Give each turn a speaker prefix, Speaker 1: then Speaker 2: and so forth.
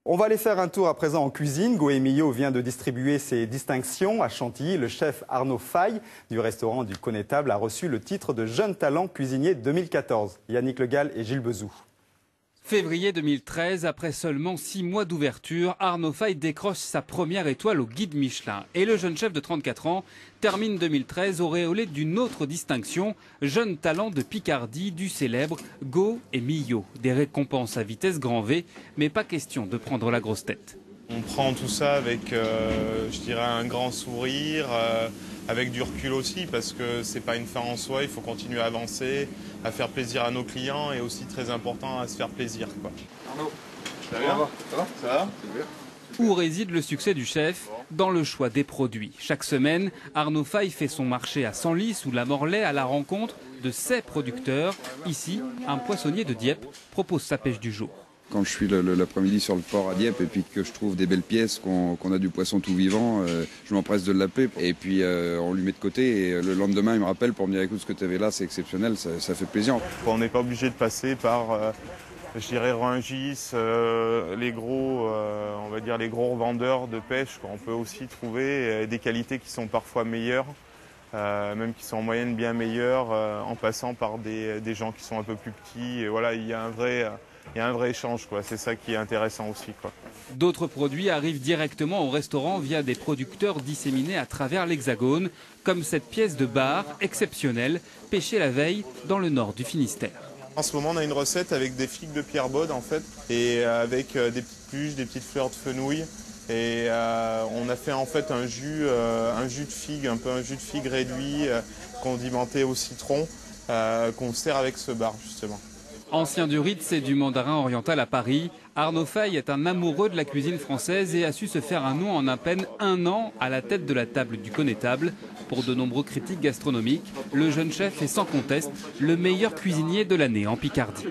Speaker 1: On va aller faire un tour à présent en cuisine. Goemio vient de distribuer ses distinctions à Chantilly. Le chef Arnaud Faye du restaurant du Connétable a reçu le titre de Jeune Talent Cuisinier 2014. Yannick Le Gall et Gilles Bezou.
Speaker 2: Février 2013, après seulement 6 mois d'ouverture, Arnaud Faye décroche sa première étoile au guide Michelin. Et le jeune chef de 34 ans termine 2013 auréolé d'une autre distinction, Jeune Talent de Picardie du célèbre Goemio. Des récompenses à vitesse grand V, mais pas question de prendre la grosse tête.
Speaker 3: On prend tout ça avec, je dirais, un grand sourire, avec du recul aussi, parce que c'est pas une fin en soi, il faut continuer à avancer, à faire plaisir à nos clients et aussi très important à se faire plaisir, quoi.
Speaker 4: Arnaud,
Speaker 3: ça va bien ? Ça va ?
Speaker 2: Où réside le succès du chef ? Dans le choix des produits. Chaque semaine, Arnaud Faye fait son marché à Senlis ou la Morlaix à la rencontre de ses producteurs. Ici, un poissonnier de Dieppe propose sa pêche du jour.
Speaker 5: Quand je suis l'après-midi sur le port à Dieppe et puis que je trouve des belles pièces, qu'on a du poisson tout vivant, je m'empresse de l'appeler et puis on lui met de côté et le lendemain il me rappelle pour me dire écoute ce que tu avais là c'est exceptionnel, ça fait plaisir.
Speaker 3: On n'est pas obligé de passer par, je dirais, Rungis, les gros, on va dire les gros revendeurs de pêche. On peut aussi trouver des qualités qui sont parfois meilleures, même qui sont en moyenne bien meilleures, en passant par des gens qui sont un peu plus petits. Et voilà, il y a un vrai échange, quoi. C'est ça qui est intéressant aussi, quoi.
Speaker 2: D'autres produits arrivent directement au restaurant via des producteurs disséminés à travers l'Hexagone, comme cette pièce de bar exceptionnelle, pêchée la veille dans le nord du Finistère.
Speaker 3: En ce moment, on a une recette avec des figues de Pierre Baude, en fait, et avec des petites pluches, des petites fleurs de fenouil. Et on a fait en fait un jus de figue, un peu un jus de figue réduit, condimenté au citron, qu'on sert avec ce bar, justement.
Speaker 2: Ancien du Ritz et du Mandarin oriental à Paris, Arnaud Faye est un amoureux de la cuisine française et a su se faire un nom en à peine 1 an à la tête de la table du Connétable. Pour de nombreux critiques gastronomiques, le jeune chef est sans conteste le meilleur cuisinier de l'année en Picardie.